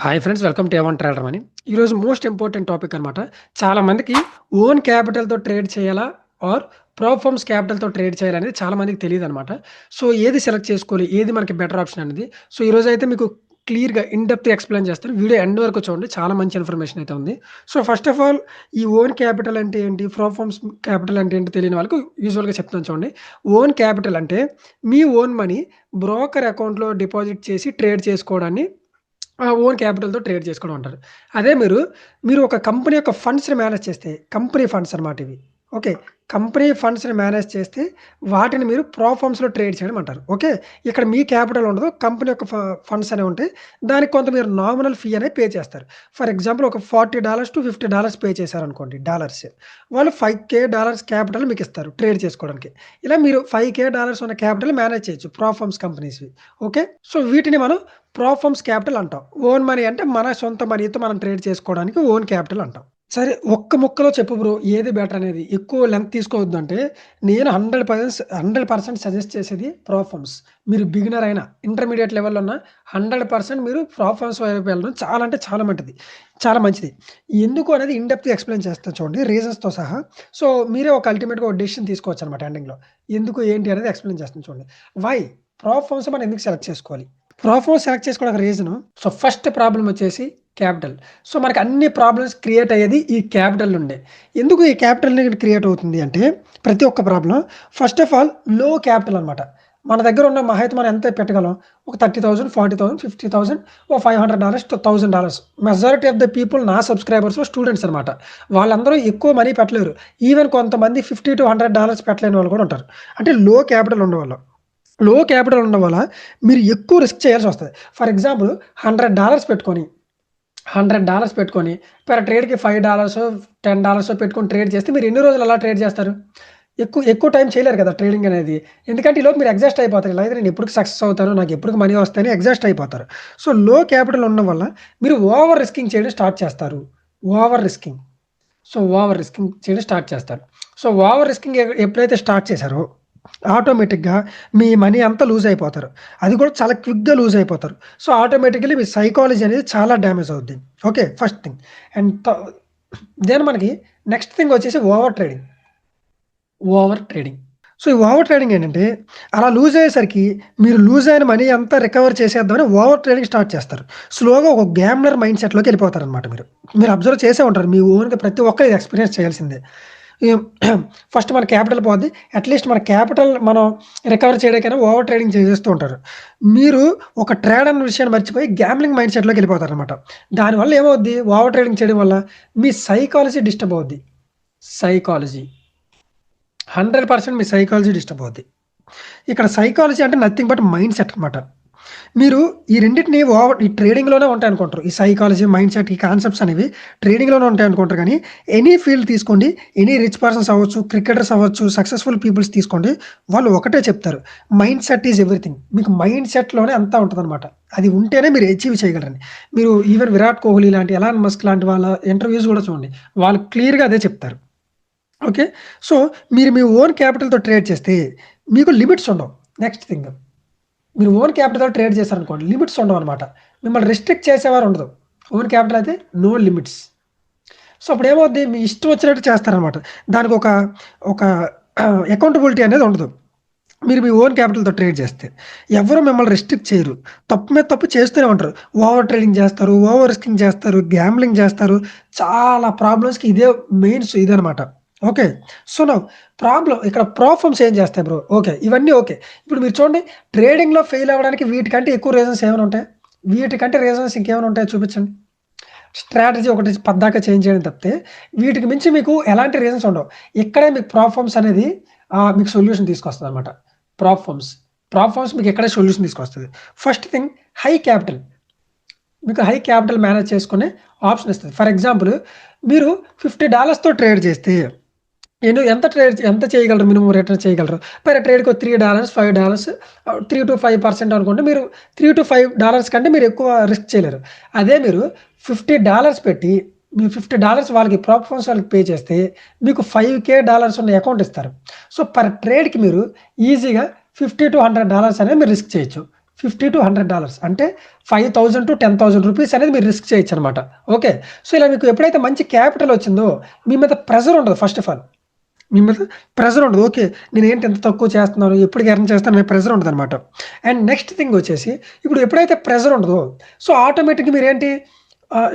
Hi friends, welcome to A1 trader money. ఈరోజు most important topic అనమాట. చాలా మందికి ఓన్ క్యాపిటల్‌తో ట్రేడ్ చేయాలా? ఆర్ ప్రోఫార్మ్స్ క్యాపిటల్‌తో ట్రేడ్ చేయాలనేది చాలా మందికి తెలీదనమాట. సో, ఏది సెలెక్ట్ చేసుకోవాలి? ఏది మనకి బెటర్ ఆప్షన్ అనేది. సో, ఈరోజైతే మీకు క్లియర్‌గా ఇన్ డెప్త్ ఎక్స్‌ప్లెయిన్ చేస్తాను. వీడియో ఎండ్ వరకు చూడండి. చాలా మంచి ఇన్ఫర్మేషన్ అయితే ఉంది. సో, ఫస్ట్ ఆఫ్ ఆల్ ఈ ఓన్ క్యాపిటల్ అంటే ఏంటి? ప్రోఫార్మ్స్ క్యాపిటల్ అంటే ఏంటి తెలియని వాళ్ళకి యూజువల్‌గా చెప్తాను చూడండి. ఓన్ క్యాపిటల్ అంటే మీ ఓన్ మనీ బ్రోకర్ అకౌంట్‌లో డిపాజిట్ చేసి ట్రేడ్ చేసుకోవడాన్ని ఓన్ క్యాపిటల్‌తో ట్రేడ్ చేసుకోవడం అంటారు. అదే మీరు ఒక కంపెనీ యొక్క ఫండ్స్‌ని మేనేజ్ చేస్తే, కంపెనీ ఫండ్స్ అన్నమాట ఇవి. ఓకే. కంపెనీ ఫండ్స్‌ని మేనేజ్ చేస్తే వాటిని మీరు ప్రోఫార్మ్స్‌లో ట్రేడ్ చేయడం అంటారు. ఓకే. ఇక్కడ మీ క్యాపిటల్ ఉండదు. కంపెనీ యొక్క ఫండ్స్ అనేవి ఉంటాయి. దానికి కొంత మీరు నామినల్ ఫీ అనేది పే చేస్తారు. ఫర్ ఎగ్జాంపుల్ ఒక $40-50 పే చేశారనుకోండి డాలర్స్. వాళ్ళు $5,000 క్యాపిటల్ మీకిస్తారు ట్రేడ్ చేసుకోవడానికి. ఇలా మీరు $5,000 ఉన్న క్యాపిటల్ మేనేజ్ చేయొచ్చు ప్రోఫార్మ్స్ కంపెనీస్‌వి. ఓకే. సో, వీటిని మనం ప్రోఫార్మ్స్ క్యాపిటల్ అంటాం. ఓన్ మనీ అంటే మన సొంత మనీతో మనం ట్రేడ్ చేసుకోవడానికి ఓన్ క్యాపిటల్ అంటాం. సరే, ఒక్క ముక్కలో చెప్పు బ్రో, ఏది బెటర్ అనేది. ఎక్కువ లెంగ్త్ తీసుకోవద్దు అంటే నేను 100% సజెస్ట్ చేసేది ప్రోఫార్మ్స్. మీరు బిగినర్ అయినా, ఇంటర్మీడియేట్ లెవెల్‌లో ఉన్న 100% మీరు ప్రోఫార్మ్స్ వైపు వెళ్ళడం చాలా అంటే చాలా చాలా మంచిది. ఎందుకు అనేది ఇన్ డెప్త్‌గా ఎక్స్‌ప్లెయిన్ చేస్తాను చూడండి రీజన్స్‌తో సహా. సో, మీరే ఒక అల్టిమేట్‌గా ఒక డెసిషన్ తీసుకోవచ్చనమాట ఎండింగ్‌లో. ఎందుకు, ఏంటి అనేది ఎక్స్‌ప్లెయిన్ చేస్తాను చూడండి. వై ప్రోఫార్మ్స్ మనం ఎందుకు సెలెక్ట్ చేసుకోవాలి? ప్రోఫార్మ్ సెలెక్ట్ చేసుకోవడానికి రీజను. సో, ఫస్ట్ ప్రాబ్లమ్ వచ్చేసి క్యాపిటల్. సో, మనకు అన్ని ప్రాబ్లమ్స్ క్రియేట్ అయ్యేది ఈ క్యాపిటల్ నుండే. ఎందుకు ఈ క్యాపిటల్ అనేది క్రియేట్ అవుతుంది అంటే, ప్రతి ఒక్క ప్రాబ్లమ్ ఫస్ట్ ఆఫ్ ఆల్ లో క్యాపిటల్ అనమాట. మన దగ్గర ఉన్న మహా అయితే మనం ఎంత పెట్టగలం? ఒక 30,000, 40,000, 50,000, ఓ $500, $1,000. మెజారిటీ ఆఫ్ ద పీపుల్ నా సబ్స్క్రైబర్స్ స్టూడెంట్స్ అనమాట. వాళ్ళందరూ ఎక్కువ మనీ పెట్టలేరు. ఈవెన్ కొంతమంది $50-100 పెట్టలేని వాళ్ళు కూడా ఉంటారు. అంటే లో క్యాపిటల్ ఉండేవాళ్ళు. లో క్యాపిటల్ ఉండడం వల్ల మీరు ఎక్కువ రిస్క్ చేయాల్సొస్తది. ఫర్ ఎగ్జాంపుల్ $100 పెట్టుకొని పర్ ట్రేడ్‌కి $5, $10 పెట్టుకొని ట్రేడ్ చేస్తే మీరు ఎన్ని రోజులు అలా ట్రేడ్ చేస్తారు? ఎక్కువ టైం చేయలేరు కదా ట్రేడింగ్ అనేది. ఎందుకంటే ఈలోపు మీరు ఎగ్జాస్ట్ అయిపోతారు. ఇలా అయితే నేను ఎప్పటికి సక్సెస్ అవుతాను, నాకు ఎప్పటికి మనీ వస్తాయని ఎగ్జాస్ట్ అయిపోతారు. సో, లో క్యాపిటల్ ఉండడం వల్ల మీరు ఓవర్ రిస్కింగ్ చేయడం స్టార్ట్ చేస్తారు. Over risking. ఓవర్ రిస్కింగ్ చేయడం స్టార్ట్ చేస్తారు. సో, ఓవర్ రిస్కింగ్ ఎప్పుడైతే స్టార్ట్ చేశారో ఆటోమేటిక్‌గా మీ మనీ అంతా లూజ్ అయిపోతారు. అది కూడా చాలా క్విక్‌గా లూజ్ అయిపోతారు. సో, ఆటోమేటికల్లీ మీ సైకాలజీ అనేది చాలా డ్యామేజ్ అవుద్ది. Okay. First thing. And then మనకి నెక్స్ట్ థింగ్ వచ్చేసి over trading. Over trading. So, ఈ ఓవర్ ట్రేడింగ్ ఏంటంటే, అలా లూజ్ అయ్యేసరికి మీరు లూజ్ అయిన మనీ అంతా రికవర్ చేసేద్దామని ఓవర్ ట్రేడింగ్ స్టార్ట్ చేస్తారు. స్లోగా ఒక గ్యామ్లర్ మైండ్ సెట్‌లోకి వెళ్ళిపోతారనమాట మీరు. మీరు అబ్జర్వ్ చేసే ఉంటారు. మీ ఓన్‌గా ప్రతి ఒక్కరు ఇది ఎక్స్‌పీరియన్స్ చేయాల్సిందే. ఏం ఫస్ట్ మన క్యాపిటల్ పోద్ది. అట్‌లీస్ట్ మన క్యాపిటల్ మనం రికవర్ చేయడానికైనా ఓవర్ ట్రేడింగ్ చేసేస్తూ ఉంటారు. మీరు ఒక ట్రేడ్ అన్న విషయాన్ని మర్చిపోయి గ్యామ్లింగ్ మైండ్ సెట్‌లోకి వెళ్ళిపోతారనమాట. దానివల్ల ఏమవుద్ది? ఓవర్ ట్రేడింగ్ చేయడం వల్ల మీ సైకాలజీ డిస్టర్బ్ అవుద్ది. సైకాలజీ. 100% మీ సైకాలజీ డిస్టర్బ్ అవుద్ది. ఇక్కడ సైకాలజీ అంటే నథింగ్ బట్ మైండ్ సెట్ అనమాట. మీరు ఈ రెండిటిని ఈ ట్రేడింగ్‌లోనే ఉంటాయనుకుంటారు. ఈ సైకాలజీ, మైండ్ సెట్, ఈ కాన్సెప్ట్స్ అనేవి ట్రేడింగ్‌లోనే ఉంటాయనుకుంటారు గానీ, ఎనీ ఫీల్డ్ తీసుకోండి, ఎనీ రిచ్ పర్సన్స్ అవ్వచ్చు, క్రికెటర్స్ అవ్వచ్చు, సక్సెస్‌ఫుల్ పీపుల్స్ తీసుకోండి. వాళ్ళు ఒకటే చెప్తారు. Mind set is everything. మీకు మైండ్ సెట్‌లోనే అంతా ఉంటదనమాట. అది ఉంటేనే మీరు అచీవ్ చేయగలరని. మీరు ఈవెన్ విరాట్ కోహ్లీ లాంటి, ఎలాన్ మస్క్ లాంటి వాళ్ళ ఇంటర్వ్యూస్ గూడా చూడండి. వాళ్ళు క్లియర్‌గా అదే చెప్తారు. ఓకే. సో, మీరు మీ ఓన్ క్యాపిటల్‌తో ట్రేడ్ చేస్తే మీకు లిమిట్స్ ఉండవు. Next thing. మీరు ఓన్ క్యాపిటల్‌తో ట్రేడ్ చేశారనుకోండి, లిమిట్స్ ఉండవనమాట. మిమ్మల్ని రిస్ట్రిక్ట్ చేసేవారు ఉండదు. ఓన్ క్యాపిటల్ అయితే నో లిమిట్స్. సో, అప్పుడేమవుద్ది, మీ ఇష్టం వచ్చినట్టు చేస్తారనమాట. దానికి ఒక అకౌంటబిలిటీ అనేది ఉండదు. మీరు మీ ఓన్ క్యాపిటల్‌తో ట్రేడ్ చేస్తే. ఎవ్వరు మిమ్మల్ని రిస్ట్రిక్ట్ చేయరు. తప్పు మీద తప్పు చేస్తూనే ఉంటారు. ఓవర్ ట్రేడింగ్ చేస్తారు, ఓవర్ రిస్కింగ్ చేస్తారు, గ్యాంబ్లింగ్ చేస్తారు. చాలా ప్రాబ్లమ్స్‌కి ఇదే ఇదనమాట. ఓకే. సో, నౌ ఇక్కడ ప్రోఫార్మ్స్ ఏం చేస్తాయి బ్రో? ఓకే. ఇవన్నీ ఓకే. ఇప్పుడు మీరు చూడండి, ట్రేడింగ్‌లో ఫెయిల్ అవ్వడానికి వీటికంటే ఎక్కువ రీజన్స్ ఏమైనా ఉంటాయా? వీటికంటే రీజన్స్ ఇంకేమైనా ఉంటాయో చూపించండి. స్ట్రాటజీ ఒకటి పద్దాక చేంజ్ చేయడం తప్పితే, వీటికి మించి మీకు ఎలాంటి రీజన్స్ ఉండవు. ఇక్కడే మీకు ప్రోఫార్మ్స్ అనేది మీకు సొల్యూషన్ తీసుకొస్తదనమాట. ప్రోఫార్మ్స్ మీకు ఇక్కడే సొల్యూషన్ తీసుకొస్తది. First thing, high capital. మీకు హై క్యాపిటల్ మేనేజ్ చేసుకునే ఆప్షన్ ఇస్తది. ఫర్ ఎగ్జాంపుల్, మీరు $50తో ట్రేడ్ చేస్తే ఎంత చేయగలరు? మినిమమ్ రిటర్న్ చేయగలరు? పర్ ట్రేడ్‌కి $3, $5, 3-5% అనుకోండి. మీరు $3-5 కంటే మీరు ఎక్కువ రిస్క్ చేయలేరు. అదే మీరు $50 పెట్టి, మీరు $50 వాళ్ళకి ప్రోఫార్మ్స్ వాళ్ళకి పే చేస్తే మీకు $5,000 ఉన్న అకౌంట్ ఇస్తారు. సో, పర్ ట్రేడ్‌కి మీరు ఈజీగా $50-100 అనేది మీరు రిస్క్ చేయొచ్చు. $50 to $100 అంటే 5,000 to 10,000 రూపీస్ అనేది మీరు రిస్క్ చేయొచ్చు అనమాట. ఓకే. సో ఇలా మీకు ఎప్పుడైతే మంచి క్యాపిటల్ వచ్చిందో మీ మీద ప్రెజర్ ఉండదు. ఫస్ట్ ఆఫ్ ఆల్ మీ మీద ప్రెజర్ ఉండదు. ఓకే, నేనేంటి ఎంత తక్కువ చేస్తున్నాను, ఎప్పటికి ఎర్న్ చేస్తాను అనే ప్రెజర్ ఉండదు అనమాట. అండ్ నెక్స్ట్ థింగ్ వచ్చేసి ఇప్పుడు ఎప్పుడైతే ప్రెజర్ ఉండదో సో ఆటోమేటిక్గా మీరేంటి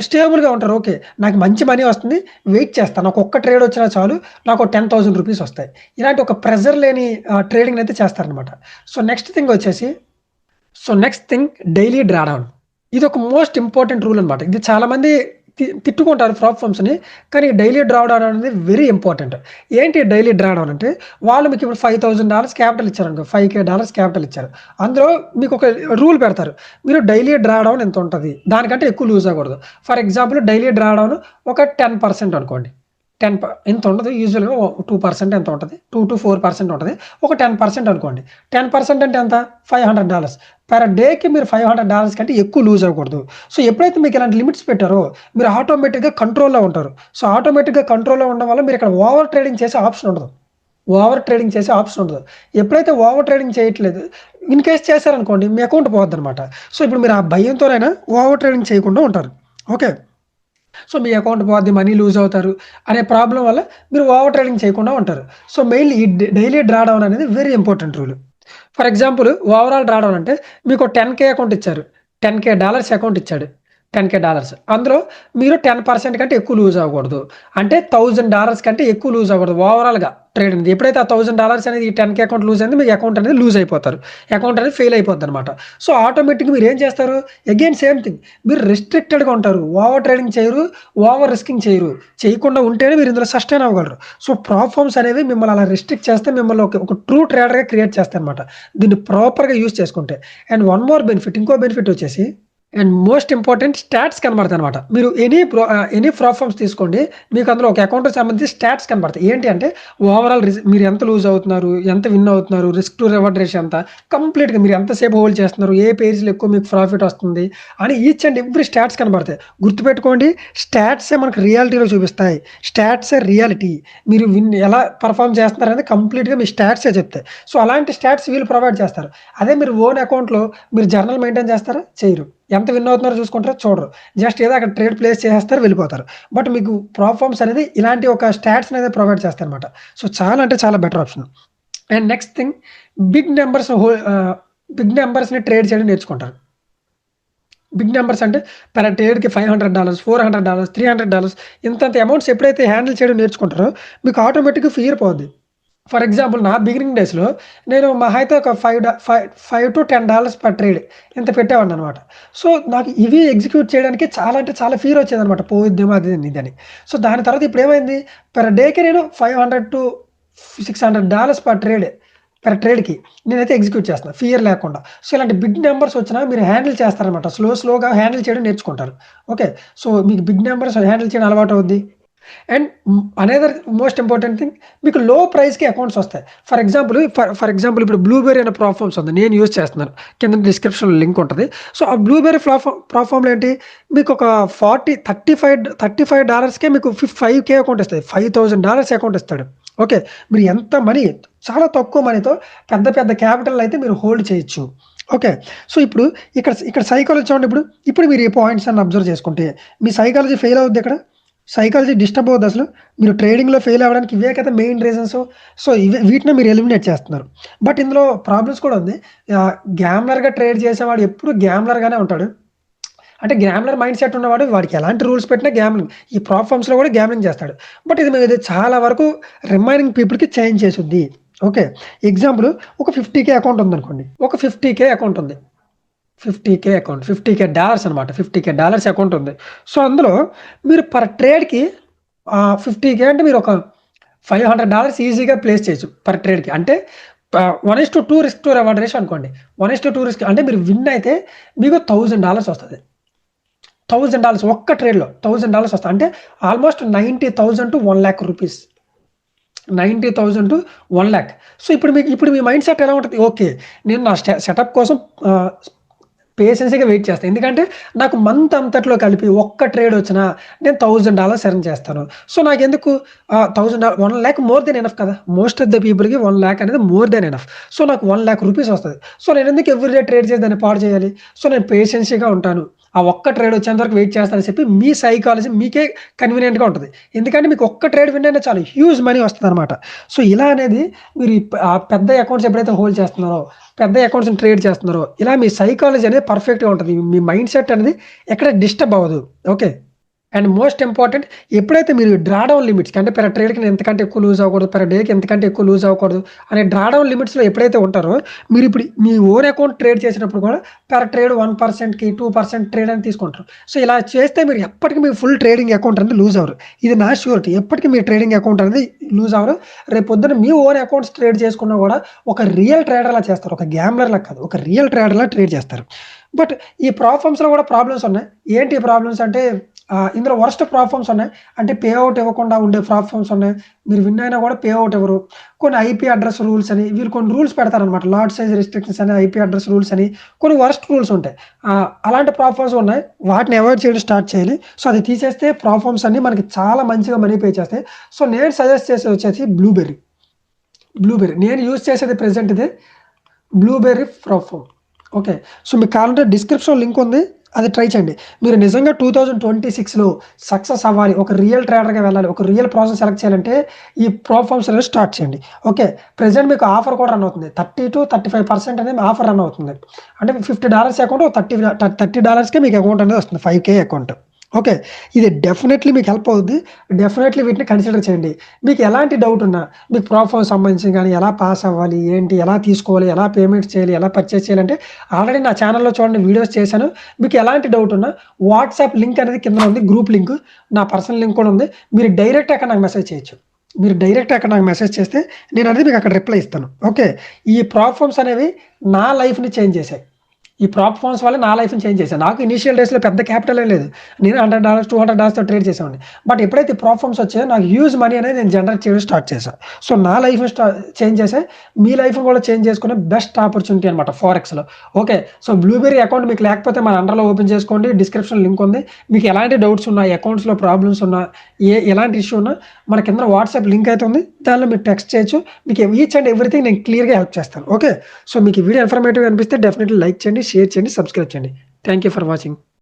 స్టేబుల్గా ఉంటారు. ఓకే, నాకు మంచి మనీ వస్తుంది, వెయిట్ చేస్తాను, నాకు ఒక్క ట్రేడ్ వచ్చినా చాలు, నాకు 10,000 రూపీస్ వస్తాయి. ఇలాంటి ఒక ప్రెజర్ లేని ట్రేడింగ్ అయితే చేస్తారనమాట. So next thing daily draw down. ఇది ఒక మోస్ట్ ఇంపార్టెంట్ రూల్ అనమాట. ఇది చాలామంది తిట్టుకుంటారు ప్రాప్ ఫర్మ్స్ని, కానీ డైలీ డ్రా డౌన్ అనేది వెరీ ఇంపార్టెంట్. ఏంటి డైలీ డ్రా డౌన్ అంటే వాళ్ళు మీకు ఇప్పుడు $5,000 క్యాపిటల్ ఇచ్చారనుకో, $5,000 క్యాపిటల్ ఇచ్చారు. అందులో మీకు ఒక రూల్ పెడతారు, మీరు డైలీ డ్రా డౌన్ ఎంత ఉంటుంది, దానికంటే ఎక్కువ లూజ్ అవ్వకూడదు. For example daily draw down ఒక 10% అనుకోండి. ఎంత ఉండదు, యూజువల్గా 2% ఎంత ఉంటుంది, 2 to 4% ఉంటుంది. ఒక 10% అనుకోండి. 10% అంటే ఎంత, $500 పర్ డేకి. మీరు $500 కంటే ఎక్కువ లూజ్ అవ్వకూడదు. సో ఎప్పుడైతే మీకు ఇలాంటి లిమిట్స్ పెట్టారో మీరు ఆటోమేటిక్గా కంట్రోల్లో ఉంటారు. సో ఆటోమేటిక్గా కంట్రోల్లో ఉండడం వల్ల మీరు ఇక్కడ ఓవర్ ట్రేడింగ్ చేసే ఆప్షన్ ఉండదు. ఎప్పుడైతే ఓవర్ ట్రేడింగ్ చేయట్లేదు, ఇన్ కేస్ చేశారనుకోండి మీ అకౌంట్ పోద్ది అనమాట. సో ఇప్పుడు మీరు ఆ భయంతోనైనా ఓవర్ ట్రేడింగ్ చేయకుండా ఉంటారు. ఓకే, సో మీ అకౌంట్ పోద్ది, మనీ లూజ్ అవుతారు అనే ప్రాబ్లం వల్ల మీరు ఓవర్ ట్రేడింగ్ చేయకుండా ఉంటారు. సో మెయిన్లీ ఈ డైలీ డ్రా డౌన్ అనేది very important rule. For example overall draw down అంటే మీకు $10K అకౌంట్ ఇచ్చారు, $10K అకౌంట్ ఇచ్చాడు, $10K. అందులో మీరు 10% కంటే ఎక్కువ లూజ్ అవ్వకూడదు. అంటే $1,000 కంటే ఎక్కువ లూజ్ అవ్వకూడదు ఓవరాల్గా ట్రేడ్ అనేది. ఎప్పుడైతే ఆ $1,000 అనేది ఈ 10K అకౌంట్ లూజ్ అయింది, మీకు అకౌంట్ అనేది లూజ్ అయిపోతారు, అకౌంట్ అనేది ఫెయిల్ అయిపోద్ది అనమాట. సో ఆటోమేటిక్గా మీరు ఏం చేస్తారు, అగైన్ సేమ్ థింగ్, మీరు రెస్ట్రిక్టెడ్గా ఉంటారు, ఓవర్ ట్రేడింగ్ చేయరు, ఓవర్ రిస్కింగ్ చేయకుండా ఉంటేనే మీరు ఇందులో సస్టైన్ అవ్వగలరు. సో ప్రాప్ ఫర్మ్స్ అనేవి మిమ్మల్ని అలా రెస్ట్రిక్ట్ చేస్తే మిమ్మల్ని ఒక ట్రూ ట్రేడర్గా క్రియేట్ చేస్తాయి అనమాట, దీన్ని ప్రాపర్గా యూజ్ చేసుకుంటే. అండ్ వన్ మోర్ బెనిఫిట్, ఇంకో బెనిఫిట్ వచ్చేసి అండ్ మోస్ట్ ఇంపార్టెంట్ స్టాట్స్ కనబడతాయి అనమాట. మీరు ఎనీ ప్రాప్ ఫర్మ్స్ తీసుకోండి, మీకు అందులో ఒక అకౌంట్కి సంబంధించి స్టాట్స్ కనబడతాయి. ఏంటి అంటే ఓవరాల్ మీరు ఎంత లూజ్ అవుతున్నారు, ఎంత విన్ అవుతున్నారు, రిస్క్ టు రివార్డ్ రేషియో ఎంత, కంప్లీట్గా మీరు ఎంతసేపు హోల్డ్ చేస్తున్నారు, ఏ పేజ్లో ఎక్కువ మీకు ప్రాఫిట్ వస్తుంది అని ఈచ్ అండ్ ఎవ్రీ స్టాట్స్ కనబడతాయి. గుర్తుపెట్టుకోండి, స్టాట్సే మనకు రియాలిటీలో చూపిస్తాయి, స్టాట్సే రియాలిటీ. మీరు ఎలా పర్ఫామ్ చేస్తున్నారు అనేది కంప్లీట్గా మీ స్టాట్సే చెప్తాయి. సో అలాంటి స్టాట్స్ వీళ్ళు ప్రొవైడ్ చేస్తారు. అదే మీరు ఓన్ అకౌంట్లో మీరు జర్నల్ మెయింటైన్ చేస్తారా, చేయరు. ఎంత విన్ అవుతున్నారో చూసుకుంటారో చూడరు, జస్ట్ ఏదో అక్కడ ట్రేడ్ ప్లేస్ చేసేస్తారు, వెళ్ళిపోతారు. బట్ మీకు ప్రాప్ ఫర్మ్స్ అనేది ఇలాంటి ఒక స్టాట్స్ అనేది ప్రొవైడ్ చేస్తారు అనమాట. సో చాలా అంటే చాలా better option. And next thing, big నెంబర్స్ని ట్రేడ్ చేయడం నేర్చుకుంటారు. బిగ్ నెంబర్స్ అంటే పర్ ట్రేడ్కి $500, $400, $300 ఇంత అమౌంట్స్ ఎప్పుడైతే హ్యాండిల్ చేయడం నేర్చుకుంటారో మీకు ఆటోమేటిక్గా ఫియర్ పోద్ది. ఫర్ ఎగ్జాంపుల్ నా బిగినింగ్ డేస్లో నేను మహా అయితే ఒక $5 to $10 పర్ ట్రేడ్ ఇంత పెట్టేవాడిని అనమాట. సో నాకు ఇవి ఎగ్జిక్యూట్ చేయడానికి చాలా అంటే చాలా ఫీర్ వచ్చేది అనమాట, పోయిద్దేమో అది ఇదని. సో దాని తర్వాత ఇప్పుడు ఏమైంది, పర్ డేకి నేను $500 to $600 పర్ ట్రేడ్కి నేనైతే ఎగ్జిక్యూట్ చేస్తాను ఫియర్ లేకుండా. సో ఇలాంటి బిగ్ నెంబర్స్ వచ్చినా మీరు హ్యాండిల్ చేస్తారనమాట, స్లోగా హ్యాండిల్ చేయడం నేర్చుకుంటారు. ఓకే, సో మీకు బిగ్ నెంబర్స్ హ్యాండిల్ చేయడం అలవాటు అవుద్ది. And another most important thing, మీకు లో ప్రైస్కి అకౌంట్స్ వస్తాయి. ఫర్ ఎగ్జాంపుల్ ఇప్పుడు బ్లూబెర్రీ అనే ప్రాప్ ఫామ్స్ ఉంది, నేను యూజ్ చేస్తున్నాను, కింద డిస్క్రిప్షన్లో లింక్ ఉంటుంది. సో ఆ బ్లూబెర్రీ ప్రాప్ ఫామ్లో ఏంటి, మీకు ఒక $35కే మీకు $5K అకౌంట్ ఇస్తుంది, $5,000 అకౌంట్ ఇస్తాడు. ఓకే, మీరు ఎంత మనీ, చాలా తక్కువ మనీతో పెద్ద క్యాపిటల్ అయితే మీరు హోల్డ్ చేయొచ్చు. ఓకే, సో ఇక్కడ సైకాలజీ చూడండి. ఇప్పుడు మీరు ఈ పాయింట్స్ అన్ని అబ్జర్వ్ చేసుకుంటే మీ సైకాలజీ ఫెయిల్ అవుద్ది. ఇక్కడ సైకాలజీ డిస్టర్బ్ అవుతుంది. అసలు మీరు ట్రేడింగ్లో ఫెయిల్ అవ్వడానికి ఇవే కదా మెయిన్ రీజన్స్. సో వీటిని మీరు ఎలిమినేట్ చేస్తున్నారు. బట్ ఇందులో ప్రాబ్లమ్స్ కూడా ఉంది. గ్యామ్లర్గా ట్రేడ్ చేసేవాడు ఎప్పుడు గ్యామ్లర్గానే ఉంటాడు. అంటే గ్యామ్లర్ మైండ్ సెట్ ఉన్నవాడు, వాడికి ఎలాంటి రూల్స్ పెట్టినా గ్యామ్లింగ్, ఈ ప్రాప్ ఫర్మ్స్లో కూడా గ్యామ్లింగ్ చేస్తాడు. బట్ ఇది చాలా వరకు రిమైనింగ్ పీపుల్కి చేంజ్ చేస్తుంది. ఓకే, ఎగ్జాంపుల్ ఒక $50K అకౌంట్ ఉందనుకోండి, ఒక $50K అకౌంట్ ఉంది, $50K అనమాట, $50K అకౌంట్ ఉంది. సో అందులో మీరు పర్ ట్రేడ్కి 50K అంటే మీరు ఒక $500 ఈజీగా ప్లేస్ చేయొచ్చు పర్ ట్రేడ్కి. అంటే 1:2 రిస్క్ టు రివార్డ్ రేషియో అనుకోండి. 1:2 రిస్క్ అంటే మీరు విన్ అయితే మీకు $1,000 వస్తుంది. $1,000 ఒక్క ట్రేడ్లో $1,000 వస్తుంది. అంటే almost 90,000 to 1,00,000 rupees, 90,000 to 1,00,000. So ఇప్పుడు మీ మైండ్ సెట్ ఎలా ఉంటుంది, ఓకే నేను నా సెటప్ కోసం పేషెన్స్‌గా వెయిట్ చేస్తా. ఎందుకంటే నాకు మంత్ అంతట్లో కలిపి ఒక్క ట్రేడ్ వచ్చినా నేను $1000 ఎర్న్ చేస్తాను. సో నాకెందుకు 1000 1,00,000 మోర్ దెన్ ఎనఫ్ కదా! మోస్ట్ ఆఫ్ ద పీపుల్‌కి 1,00,000 అనేది మోర్ దెన్ ఎనఫ్. సో నాకు ₹1,00,000 వస్తది. సో నేనెందుకు ఎవ్రీ డే ట్రేడ్ చేసి దాన్ని పాడు చేయాలి? సో నేను పేషెన్స్‌గా ఉంటాను. ఆ ఒక్క ట్రేడ్ వచ్చేంత వరకు వెయిట్ చేస్తానని చెప్పి మీ సైకాలజీ మీకే కన్వీనియంట్‌గా ఉంటది. ఎందుకంటే మీకు ఒక్క ట్రేడ్ విన్ అయినా చాలు హ్యూజ్ మనీ వస్తదనమాట. సో ఇలా అనేది మీరు పెద్ద అకౌంట్స్ ఎప్పుడైతే హోల్డ్ చేస్తున్నారో, పెద్ద అకౌంట్స్‌ని ట్రేడ్ చేస్తున్నారో, ఇలా మీ సైకాలజీ అనేది పర్ఫెక్ట్‌గా ఉంటది. మీ మైండ్ సెట్ అనేది ఎక్కడ డిస్టర్బ్ అవ్వదు. ఓకే. అండ్ మోస్ట్ ఇంపార్టెంట్ ఎప్పుడైతే మీరు డ్రాడౌన్ లిమిట్స్‌కి అంటే పెర్ ట్రేడ్‌కి నేను ఎంతకంటే ఎక్కువ లూజ్ అవ్వకూడదు, పెర్ డేకి ఎంతకంటే ఎక్కువ లూజ్ అవ్వకూడదు అనే డ్రాడౌన్ లిమిట్స్‌లో ఎప్పుడైతే ఉంటారో, మీరిప్పుడు మీ ఓన్ అకౌంట్ ట్రేడ్ చేసేటప్పుడు కూడా పెర్ ట్రేడ్ 1%కి 2% ట్రేడ్ అని తీసుకుంటారు. సో ఇలా చేస్తే మీరు ఎప్పటికి మీ ఫుల్ ట్రేడింగ్ అకౌంట్ అనేది లూజ్ అవ్వరు. ఇది నా ష్యూరిటీ. ఎప్పటికి మీ ట్రేడింగ్ అకౌంట్ అనేది లూజ్ అవ్వరు. రేపొద్దున మీ ఓన్ అకౌంట్స్ ట్రేడ్ చేసుకున్నా కూడా ఒక రియల్ ట్రేడర్‌లా చేస్తారు. ఒక గ్యాంబ్లర్‌లా కాదు. ఒక రియల్ ట్రేడర్‌లా ట్రేడ్ చేస్తారు. బట్ ఈ ప్రాబ్లమ్స్‌లో కూడా ప్రాబ్లమ్స్ ఉన్నాయి. ఏంటి ప్రాబ్లమ్స్ అంటే ఇందులో వరస్ట్ ప్రాబ్లమ్స్ ఉన్నాయి. అంటే పే ఔట్ ఇవ్వకుండా ఉండే ప్రాబ్లమ్స్ ఉన్నాయి. మీరు విన్ అయినా కూడా పే ఔట్ ఇవ్వరు. కొన్ని ఐపీ అడ్రెస్ రూల్స్ అని వీళ్ళు కొన్ని రూల్స్ పెడతారనమాట. లాట్ సైజ్ రిస్ట్రిక్షన్స్ అని, ఐపీ అడ్రెస్ రూల్స్ అని కొన్ని వరస్ట్ రూల్స్ ఉంటాయి. అలాంటి ప్రాబ్లమ్స్ ఉన్నాయి. వాటిని అవాయిడ్ చేయడం స్టార్ట్ చేయాలి. సో అది తీసేస్తే ప్రాబ్లమ్స్ అన్నీ మనకి చాలా మంచిగా మనీ పే చేస్తాయి. సో నేను సజెస్ట్ చేసేది వచ్చేసి బ్లూబెర్రీ. నేను యూజ్ చేసేది ప్రెజెంట్ ఇదే బ్లూబెర్రీ ప్రాబ్లమ్. ఓకే. సో మీకు కావాలంటే డిస్క్రిప్షన్‌లో లింక్ ఉంది. అది ట్రై చేయండి. మీరు నిజంగా 2026లో సక్సెస్ అవ్వాలి. ఒక రియల్ ట్రేడర్‌గా వెళ్ళాలి. ఒక రియల్ ప్రాసెస్ సెలెక్ట్ చేయాలంటే ఈ ప్లాట్‌ఫార్మ్స్ అనేవి స్టార్ట్ చేయండి. ఓకే. ప్రెజెంట్ మీకు ఆఫర్ కూడా రన్ అవుతుంది. 30-35% అనేది ఆఫర్ రన్ అవుతుంది. అంటే $50 అకౌంట్ $30కే మీకు అకౌంట్ అనేది వస్తుంది. 5K account. ఓకే. ఇది డెఫినెట్‌లీ మీకు హెల్ప్ అవుద్ది. డెఫినెట్‌లీ వీటిని కన్సిడర్ చేయండి. మీకు ఎలాంటి డౌట్ ఉన్నా, మీకు ప్రాబ్లమ్స్ సంబంధించి గాని ఎలా పాస్ అవ్వాలి, ఏంటి, ఎలా తీసుకోవాలి, ఎలా పేమెంట్స్ చేయాలి, ఎలా పర్చేస్ చేయాలంటే ఆల్రెడీ నా ఛానెల్‌లో చూడండి వీడియోస్ చేశాను. మీకు ఎలాంటి డౌట్ ఉన్నా వాట్సాప్ లింక్ అనేది కింద ఉంది. Group link. నా పర్సనల్ లింక్ కూడా ఉంది. మీరు డైరెక్ట్ అక్కడ నాకు మెసేజ్ చేయొచ్చు. చేస్తే నేననేది మీకు అక్కడ రిప్లై ఇస్తాను. ఓకే. ఈ ప్రాబ్లమ్స్ అనేవి నా లైఫ్‌ని చేంజ్ చేశాయి. ఈ ప్రాబ్లమ్స్ వల్ల నా లైఫ్‌ని చేంజ్ చేశాయి. నాకు ఇనీషియల్ డేస్‌లో పెద్ద క్యాపిటల్ ఏం లేదు. నేను $100, $200తో ట్రేడ్ చేసేవాడిని. బట్ ఎప్పుడైతే ప్రాబ్లమ్స్ వచ్చాయో నాకు హ్యూజ్ మనీ అనేది నేను జనరేట్ చేయడం స్టార్ట్ చేశా. సో నా లైఫ్‌ని చేంజ్ చేసాయి. మీ లైఫ్‌ని కూడా చేంజ్ చేసుకునే బెస్ట్ ఆపర్చునిటీ అనమాట ఫారెక్స్‌లో. ఓకే. సో బ్లూబెర్రీ అకౌంట్ మీకు లేకపోతే మన అండర్‌లో ఓపెన్ చేసుకోండి. డిస్క్రిప్షన్ లింక్ ఉంది. మీకు ఎలాంటి డౌట్స్ ఉన్నా, అకౌంట్స్‌లో ప్రాబ్లమ్స్ ఉన్నా, ఎలాంటి ఇష్యూ ఉన్నా మన కింద వాట్సాప్ లింక్ అయితే ఉంది. దానిలో మీరు టెక్స్ట్ చేయొచ్చు. మీకు ఈచ్ అండ్ ఎవ్రీథింగ్ నేను క్లియర్‌గా హెల్ప్ చేస్తాను. ఓకే. సో మీకు ఈ వీడియో ఇన్ఫర్మేటివ్‌గా అనిపిస్తే డెఫినెట్‌లీ లైక్ చేయండి, షేర్ చేయండి, సబ్స్క్రైబ్ చేయండి. Thank you for watching.